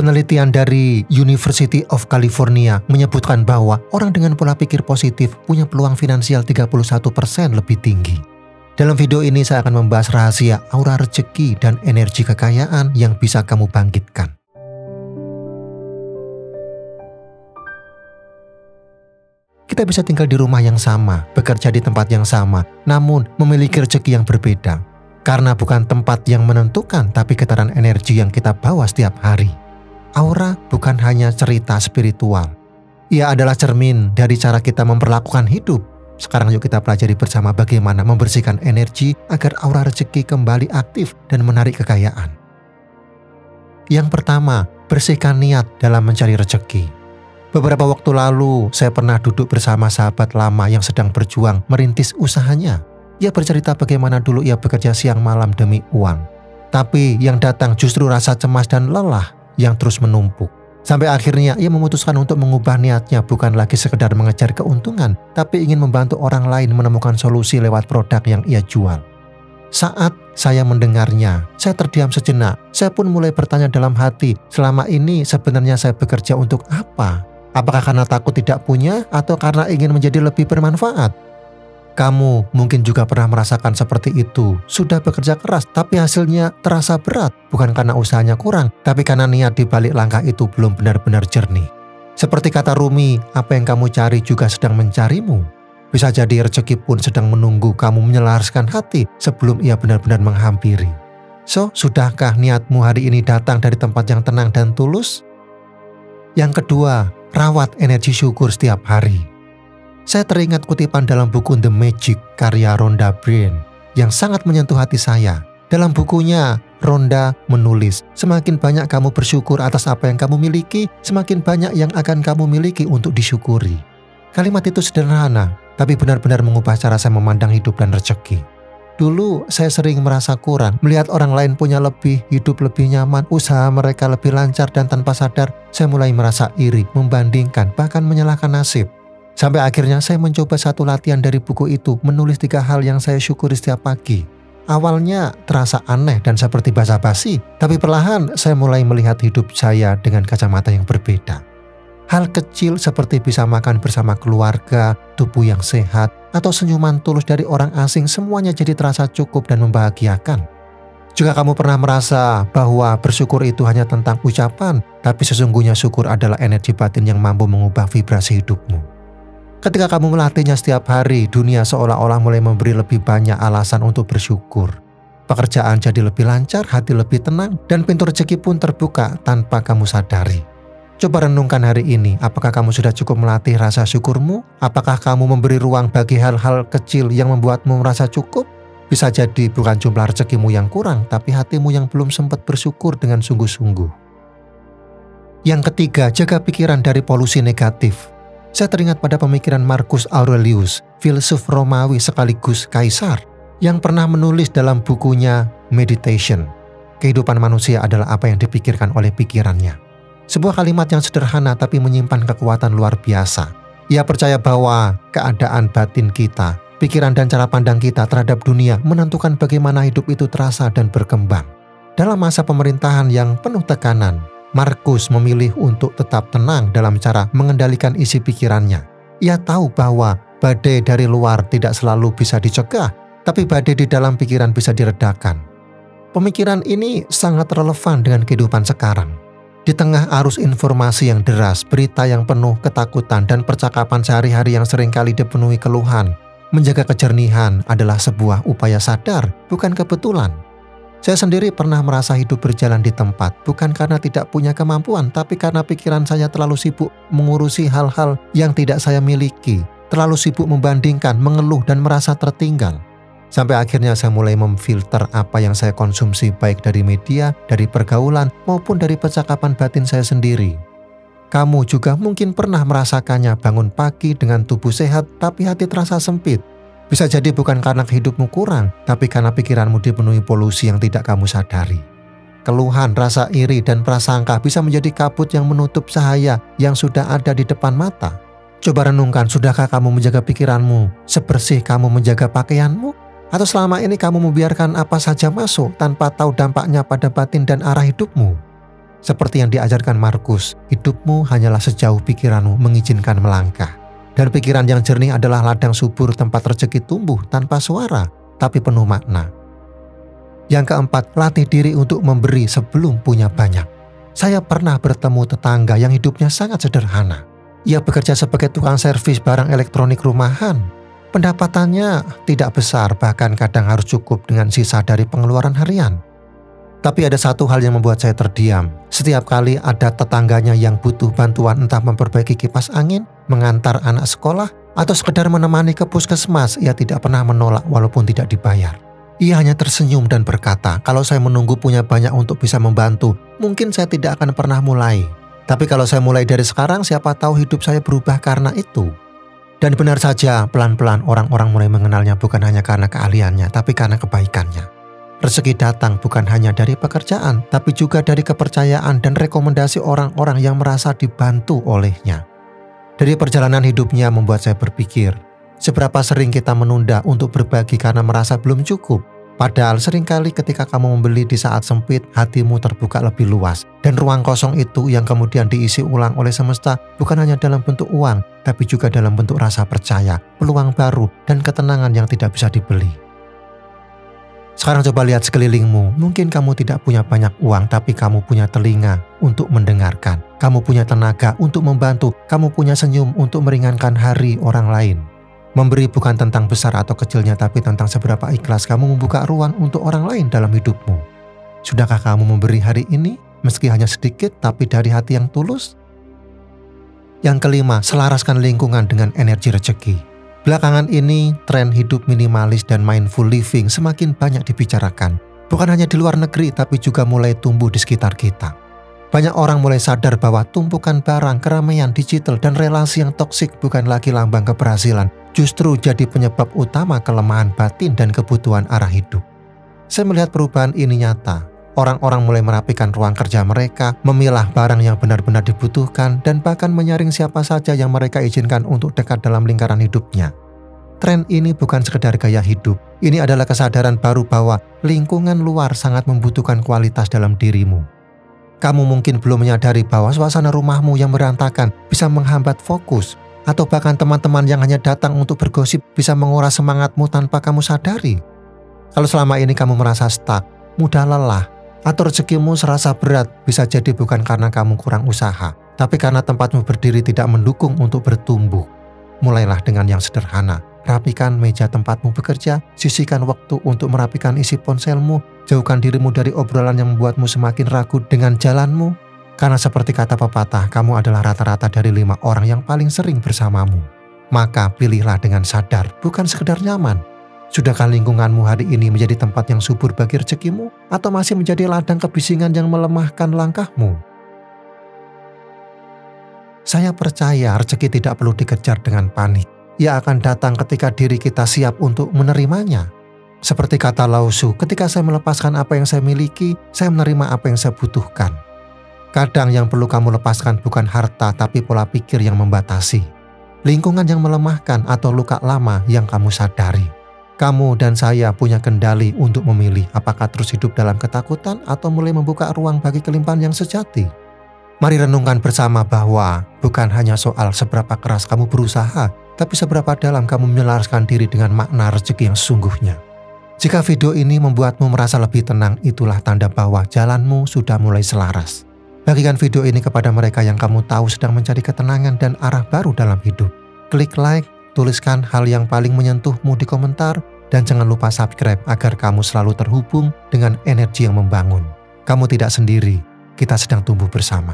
Penelitian dari University of California menyebutkan bahwa orang dengan pola pikir positif punya peluang finansial 31% lebih tinggi. Dalam video ini saya akan membahas rahasia aura rezeki dan energi kekayaan yang bisa kamu bangkitkan. Kita bisa tinggal di rumah yang sama, bekerja di tempat yang sama, namun memiliki rezeki yang berbeda. Karena bukan tempat yang menentukan, tapi getaran energi yang kita bawa setiap hari. Aura bukan hanya cerita spiritual. Ia adalah cermin dari cara kita memperlakukan hidup. Sekarang yuk kita pelajari bersama bagaimana membersihkan energi agar aura rezeki kembali aktif dan menarik kekayaan. Yang pertama, bersihkan niat dalam mencari rezeki. Beberapa waktu lalu, saya pernah duduk bersama sahabat lama yang sedang berjuang merintis usahanya. Ia bercerita bagaimana dulu ia bekerja siang malam demi uang. Tapi yang datang justru rasa cemas dan lelah yang terus menumpuk. Sampai akhirnya ia memutuskan untuk mengubah niatnya bukan lagi sekedar mengejar keuntungan, tapi ingin membantu orang lain menemukan solusi lewat produk yang ia jual. Saat saya mendengarnya, saya terdiam sejenak. Saya pun mulai bertanya dalam hati, selama ini sebenarnya saya bekerja untuk apa? Apakah karena takut tidak punya atau karena ingin menjadi lebih bermanfaat? Kamu mungkin juga pernah merasakan seperti itu. Sudah bekerja keras, tapi hasilnya terasa berat. Bukan karena usahanya kurang, tapi karena niat di balik langkah itu belum benar-benar jernih. Seperti kata Rumi, apa yang kamu cari juga sedang mencarimu. Bisa jadi rezeki pun sedang menunggu kamu menyelaraskan hati sebelum ia benar-benar menghampiri. So, sudahkah niatmu hari ini datang dari tempat yang tenang dan tulus? Yang kedua, rawat energi syukur setiap hari. Saya teringat kutipan dalam buku The Magic karya Rhonda Byrne yang sangat menyentuh hati saya. Dalam bukunya, Rhonda menulis, semakin banyak kamu bersyukur atas apa yang kamu miliki, semakin banyak yang akan kamu miliki untuk disyukuri. Kalimat itu sederhana, tapi benar-benar mengubah cara saya memandang hidup dan rezeki. Dulu saya sering merasa kurang, melihat orang lain punya lebih, hidup lebih nyaman, usaha mereka lebih lancar, dan tanpa sadar saya mulai merasa iri, membandingkan, bahkan menyalahkan nasib. Sampai akhirnya saya mencoba satu latihan dari buku itu, menulis 3 hal yang saya syukuri setiap pagi. Awalnya terasa aneh dan seperti basa-basi, tapi perlahan saya mulai melihat hidup saya dengan kacamata yang berbeda. Hal kecil seperti bisa makan bersama keluarga, tubuh yang sehat, atau senyuman tulus dari orang asing semuanya jadi terasa cukup dan membahagiakan. Jika kamu pernah merasa bahwa bersyukur itu hanya tentang ucapan, tapi sesungguhnya syukur adalah energi batin yang mampu mengubah vibrasi hidupmu. Ketika kamu melatihnya setiap hari, dunia seolah-olah mulai memberi lebih banyak alasan untuk bersyukur. Pekerjaan jadi lebih lancar, hati lebih tenang, dan pintu rezeki pun terbuka tanpa kamu sadari. Coba renungkan hari ini, apakah kamu sudah cukup melatih rasa syukurmu? Apakah kamu memberi ruang bagi hal-hal kecil yang membuatmu merasa cukup? Bisa jadi bukan jumlah rezekimu yang kurang, tapi hatimu yang belum sempat bersyukur dengan sungguh-sungguh. Yang ketiga, jaga pikiran dari polusi negatif. Saya teringat pada pemikiran Marcus Aurelius, filsuf Romawi sekaligus kaisar, yang pernah menulis dalam bukunya Meditation. Kehidupan manusia adalah apa yang dipikirkan oleh pikirannya. Sebuah kalimat yang sederhana tapi menyimpan kekuatan luar biasa. Ia percaya bahwa keadaan batin kita, pikiran dan cara pandang kita terhadap dunia menentukan bagaimana hidup itu terasa dan berkembang. Dalam masa pemerintahan yang penuh tekanan, Marcus memilih untuk tetap tenang dalam cara mengendalikan isi pikirannya. Ia tahu bahwa badai dari luar tidak selalu bisa dicegah, tapi badai di dalam pikiran bisa diredakan. Pemikiran ini sangat relevan dengan kehidupan sekarang. Di tengah arus informasi yang deras, berita yang penuh ketakutan, dan percakapan sehari-hari yang seringkali dipenuhi keluhan, menjaga kejernihan adalah sebuah upaya sadar, bukan kebetulan. Saya sendiri pernah merasa hidup berjalan di tempat, bukan karena tidak punya kemampuan, tapi karena pikiran saya terlalu sibuk mengurusi hal-hal yang tidak saya miliki, terlalu sibuk membandingkan, mengeluh, dan merasa tertinggal. Sampai akhirnya saya mulai memfilter apa yang saya konsumsi, baik dari media, dari pergaulan, maupun dari percakapan batin saya sendiri. Kamu juga mungkin pernah merasakannya, bangun pagi dengan tubuh sehat, tapi hati terasa sempit. Bisa jadi bukan karena hidupmu kurang, tapi karena pikiranmu dipenuhi polusi yang tidak kamu sadari. Keluhan, rasa iri, dan prasangka bisa menjadi kabut yang menutup cahaya yang sudah ada di depan mata. Coba renungkan, sudahkah kamu menjaga pikiranmu sebersih kamu menjaga pakaianmu? Atau selama ini kamu membiarkan apa saja masuk tanpa tahu dampaknya pada batin dan arah hidupmu? Seperti yang diajarkan Markus, hidupmu hanyalah sejauh pikiranmu mengizinkan melangkah. Dan pikiran yang jernih adalah ladang subur tempat rezeki tumbuh tanpa suara, tapi penuh makna. Yang keempat, latih diri untuk memberi sebelum punya banyak. Saya pernah bertemu tetangga yang hidupnya sangat sederhana. Ia bekerja sebagai tukang servis barang elektronik rumahan. Pendapatannya tidak besar, bahkan kadang harus cukup dengan sisa dari pengeluaran harian. Tapi ada satu hal yang membuat saya terdiam. Setiap kali ada tetangganya yang butuh bantuan, entah memperbaiki kipas angin, mengantar anak sekolah, atau sekedar menemani ke puskesmas, ia tidak pernah menolak walaupun tidak dibayar. Ia hanya tersenyum dan berkata, kalau saya menunggu punya banyak untuk bisa membantu, mungkin saya tidak akan pernah mulai. Tapi kalau saya mulai dari sekarang, siapa tahu hidup saya berubah karena itu. Dan benar saja, pelan-pelan orang-orang mulai mengenalnya bukan hanya karena keahliannya, tapi karena kebaikannya. Rezeki datang bukan hanya dari pekerjaan, tapi juga dari kepercayaan dan rekomendasi orang-orang yang merasa dibantu olehnya. Dari perjalanan hidupnya membuat saya berpikir, seberapa sering kita menunda untuk berbagi karena merasa belum cukup. Padahal seringkali ketika kamu membeli di saat sempit, hatimu terbuka lebih luas. Dan ruang kosong itu yang kemudian diisi ulang oleh semesta bukan hanya dalam bentuk uang, tapi juga dalam bentuk rasa percaya, peluang baru, dan ketenangan yang tidak bisa dibeli. Sekarang coba lihat sekelilingmu, mungkin kamu tidak punya banyak uang, tapi kamu punya telinga untuk mendengarkan. Kamu punya tenaga untuk membantu, kamu punya senyum untuk meringankan hari orang lain. Memberi bukan tentang besar atau kecilnya, tapi tentang seberapa ikhlas kamu membuka ruang untuk orang lain dalam hidupmu. Sudahkah kamu memberi hari ini, meski hanya sedikit, tapi dari hati yang tulus? Yang kelima, selaraskan lingkungan dengan energi rezeki. Belakangan ini, tren hidup minimalis dan mindful living semakin banyak dibicarakan. Bukan hanya di luar negeri, tapi juga mulai tumbuh di sekitar kita. Banyak orang mulai sadar bahwa tumpukan barang, keramaian, digital, dan relasi yang toksik bukan lagi lambang keberhasilan, justru jadi penyebab utama kelemahan batin dan kebutuhan arah hidup. Saya melihat perubahan ini nyata. Orang-orang mulai merapikan ruang kerja mereka, memilah barang yang benar-benar dibutuhkan, dan bahkan menyaring siapa saja yang mereka izinkan untuk dekat dalam lingkaran hidupnya. Tren ini bukan sekedar gaya hidup, ini adalah kesadaran baru bahwa lingkungan luar sangat membutuhkan kualitas dalam dirimu. Kamu mungkin belum menyadari bahwa suasana rumahmu yang berantakan bisa menghambat fokus, atau bahkan teman-teman yang hanya datang untuk bergosip bisa menguras semangatmu tanpa kamu sadari. Kalau selama ini kamu merasa stuck, mudah lelah, atau rezekimu serasa berat, bisa jadi bukan karena kamu kurang usaha, tapi karena tempatmu berdiri tidak mendukung untuk bertumbuh. Mulailah dengan yang sederhana. Rapikan meja tempatmu bekerja, sisihkan waktu untuk merapikan isi ponselmu, jauhkan dirimu dari obrolan yang membuatmu semakin ragu dengan jalanmu. Karena seperti kata pepatah, kamu adalah rata-rata dari 5 orang yang paling sering bersamamu. Maka pilihlah dengan sadar, bukan sekedar nyaman. Sudahkah lingkunganmu hari ini menjadi tempat yang subur bagi rezekimu, atau masih menjadi ladang kebisingan yang melemahkan langkahmu? Saya percaya rezeki tidak perlu dikejar dengan panik. Ia akan datang ketika diri kita siap untuk menerimanya. Seperti kata Lao Tzu, ketika saya melepaskan apa yang saya miliki, saya menerima apa yang saya butuhkan. Kadang yang perlu kamu lepaskan bukan harta, tapi pola pikir yang membatasi. Lingkungan yang melemahkan atau luka lama yang kamu sadari. Kamu dan saya punya kendali untuk memilih apakah terus hidup dalam ketakutan atau mulai membuka ruang bagi kelimpahan yang sejati. Mari renungkan bersama bahwa bukan hanya soal seberapa keras kamu berusaha, tapi seberapa dalam kamu menyelaraskan diri dengan makna rezeki yang sesungguhnya. Jika video ini membuatmu merasa lebih tenang, itulah tanda bahwa jalanmu sudah mulai selaras. Bagikan video ini kepada mereka yang kamu tahu sedang mencari ketenangan dan arah baru dalam hidup. Klik like, tuliskan hal yang paling menyentuhmu di komentar, dan jangan lupa subscribe agar kamu selalu terhubung dengan energi yang membangun. Kamu tidak sendiri, kita sedang tumbuh bersama.